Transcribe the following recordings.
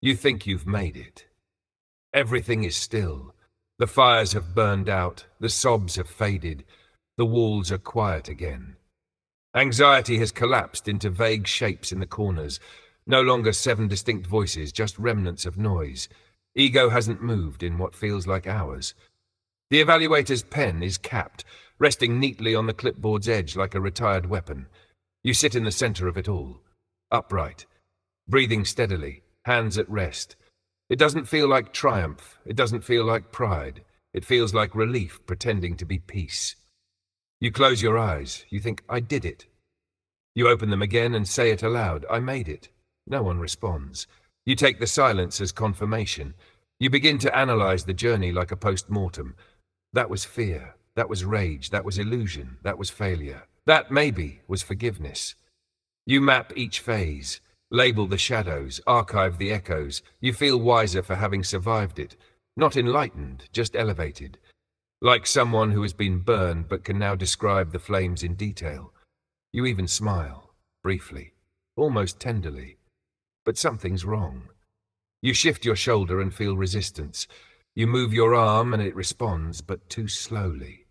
You think you've made it. Everything is still. The fires have burned out, the sobs have faded, the walls are quiet again. Anxiety has collapsed into vague shapes in the corners, no longer 7 distinct voices, just remnants of noise. Ego hasn't moved in what feels like hours. The evaluator's pen is capped, resting neatly on the clipboard's edge like a retired weapon. You sit in the center of it all, upright, breathing steadily, hands at rest. It doesn't feel like triumph, it doesn't feel like pride. It feels like relief pretending to be peace. You close your eyes, you think, I did it. You open them again and say it aloud, I made it. No one responds. You take the silence as confirmation. You begin to analyze the journey like a post-mortem. That was fear, that was rage, that was illusion, that was failure. That, maybe, was forgiveness. You map each phase, label the shadows, archive the echoes. You feel wiser for having survived it. Not enlightened, just elevated. Like someone who has been burned but can now describe the flames in detail. You even smile, briefly, almost tenderly. But something's wrong. You shift your shoulder and feel resistance. You move your arm and it responds, but too slowly.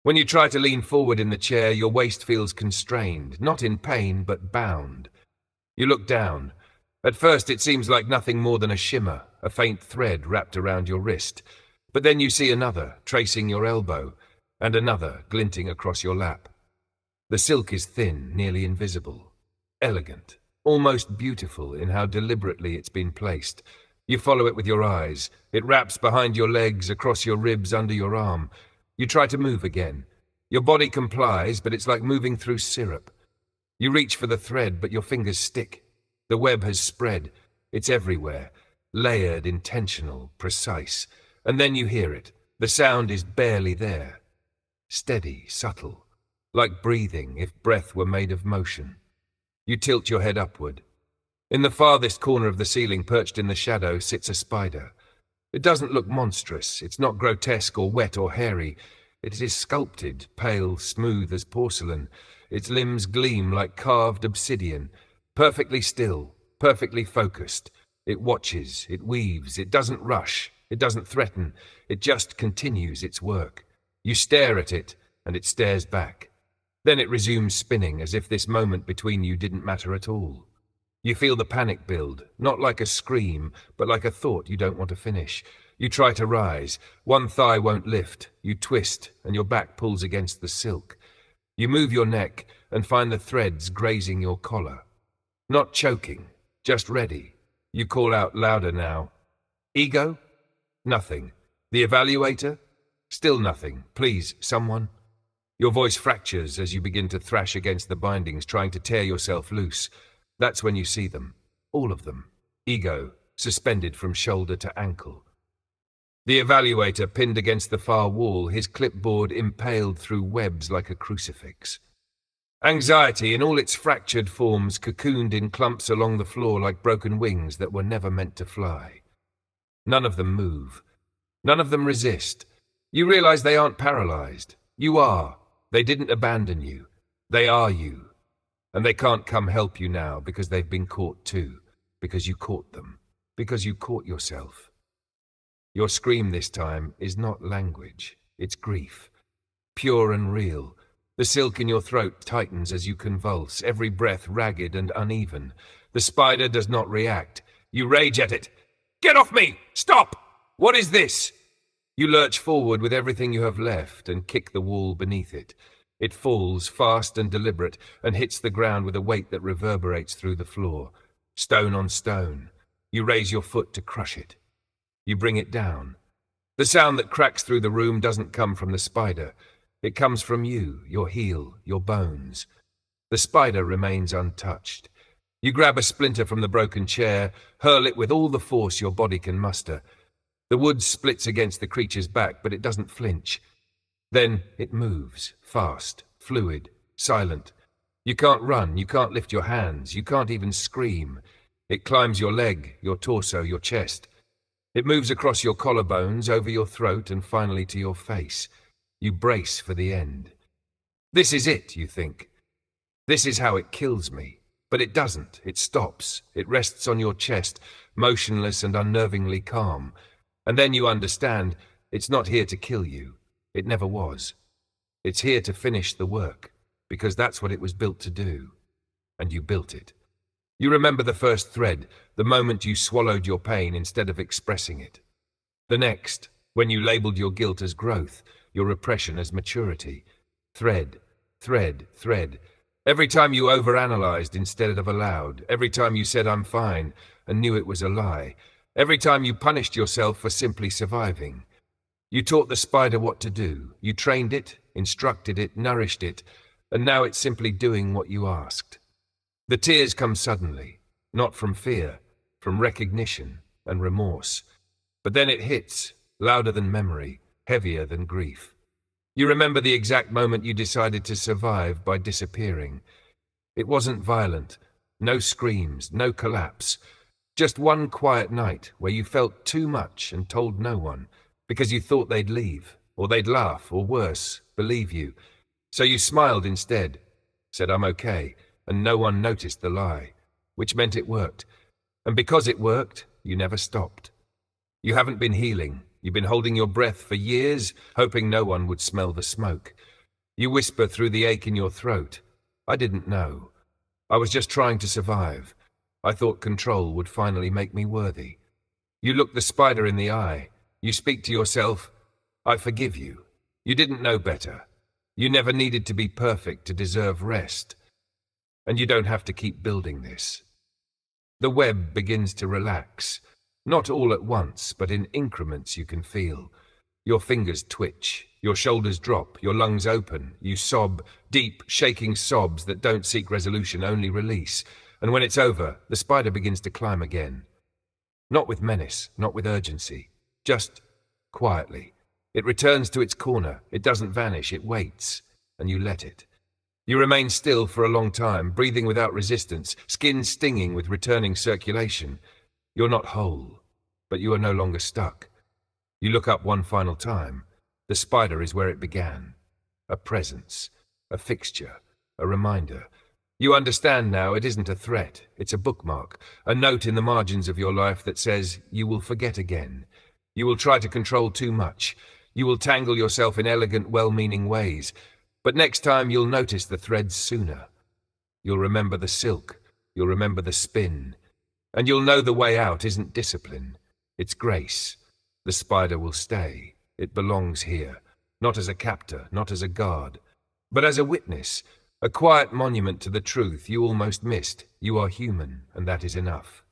When you try to lean forward in the chair, your waist feels constrained, not in pain, but bound. You look down. At first it seems like nothing more than a shimmer, a faint thread wrapped around your wrist. But then you see another, tracing your elbow, and another, glinting across your lap. The silk is thin, nearly invisible, elegant, almost beautiful in how deliberately it's been placed. You follow it with your eyes. It wraps behind your legs, across your ribs, under your arm. You try to move again. Your body complies, but it's like moving through syrup. You reach for the thread, but your fingers stick. The web has spread. It's everywhere, layered, intentional, precise. And then you hear it. The sound is barely there. Steady, subtle, like breathing if breath were made of motion. You tilt your head upward. In the farthest corner of the ceiling, perched in the shadow, sits a spider. It doesn't look monstrous. It's not grotesque or wet or hairy. It is sculpted, pale, smooth as porcelain. Its limbs gleam like carved obsidian, perfectly still, perfectly focused. It watches, it weaves, it doesn't rush, it doesn't threaten, it just continues its work. You stare at it, and it stares back. Then it resumes spinning, as if this moment between you didn't matter at all. You feel the panic build, not like a scream, but like a thought you don't want to finish. You try to rise. One thigh won't lift. You twist, and your back pulls against the silk. You move your neck and find the threads grazing your collar. Not choking, just ready. You call out louder now. Ego? Nothing. The evaluator? Still nothing. Please, someone. Your voice fractures as you begin to thrash against the bindings, trying to tear yourself loose. That's when you see them. All of them. Ego, suspended from shoulder to ankle. The evaluator pinned against the far wall, his clipboard impaled through webs like a crucifix. Anxiety in all its fractured forms cocooned in clumps along the floor like broken wings that were never meant to fly. None of them move. None of them resist. You realize they aren't paralyzed. You are. They didn't abandon you. They are you. And they can't come help you now because they've been caught too. Because you caught them. Because you caught yourself. Your scream this time is not language. It's grief. Pure and real. The silk in your throat tightens as you convulse, every breath ragged and uneven. The spider does not react. You rage at it. Get off me! Stop! What is this? You lurch forward with everything you have left and kick the wall beneath it. It falls, fast and deliberate, and hits the ground with a weight that reverberates through the floor. Stone on stone. You raise your foot to crush it. You bring it down. The sound that cracks through the room doesn't come from the spider. It comes from you, your heel, your bones. The spider remains untouched. You grab a splinter from the broken chair, hurl it with all the force your body can muster. The wood splits against the creature's back, but it doesn't flinch. Then it moves, fast, fluid, silent. You can't run, you can't lift your hands, you can't even scream. It climbs your leg, your torso, your chest. It moves across your collarbones, over your throat, and finally to your face. You brace for the end. This is it, you think. This is how it kills me. But it doesn't. It stops. It rests on your chest, motionless and unnervingly calm. And then you understand, it's not here to kill you. It never was. It's here to finish the work, because that's what it was built to do. And you built it. You remember the first thread, the moment you swallowed your pain instead of expressing it. The next, when you labeled your guilt as growth, your repression as maturity. Thread, thread, thread. Every time you overanalyzed instead of allowed, every time you said I'm fine and knew it was a lie, every time you punished yourself for simply surviving. You taught the spider what to do. You trained it, instructed it, nourished it, and now it's simply doing what you asked. The tears come suddenly, not from fear, from recognition and remorse. But then it hits, louder than memory, heavier than grief. You remember the exact moment you decided to survive by disappearing. It wasn't violent, no screams, no collapse. Just one quiet night where you felt too much and told no one, because you thought they'd leave, or they'd laugh, or worse, believe you. So you smiled instead, said I'm okay, and no one noticed the lie, which meant it worked. And because it worked, you never stopped. You haven't been healing. You've been holding your breath for years, hoping no one would smell the smoke. You whisper through the ache in your throat. I didn't know. I was just trying to survive. I thought control would finally make me worthy. You look the spider in the eye. You speak to yourself, I forgive you. You didn't know better. You never needed to be perfect to deserve rest. And you don't have to keep building this. The web begins to relax. Not all at once, but in increments you can feel. Your fingers twitch, your shoulders drop, your lungs open, you sob, deep, shaking sobs that don't seek resolution, only release. And when it's over, the spider begins to climb again. Not with menace, not with urgency, just quietly. It returns to its corner, it doesn't vanish, it waits, and you let it. You remain still for a long time, breathing without resistance, skin stinging with returning circulation. You're not whole, but you are no longer stuck. You look up one final time. The spider is where it began. A presence, a fixture, a reminder. You understand now it isn't a threat, it's a bookmark, a note in the margins of your life that says you will forget again. You will try to control too much. You will tangle yourself in elegant, well-meaning ways. But next time you'll notice the threads sooner. You'll remember the silk. You'll remember the spin. And you'll know the way out isn't discipline. It's grace. The spider will stay. It belongs here. Not as a captor, not as a guard, but as a witness, a quiet monument to the truth you almost missed. You are human, and that is enough.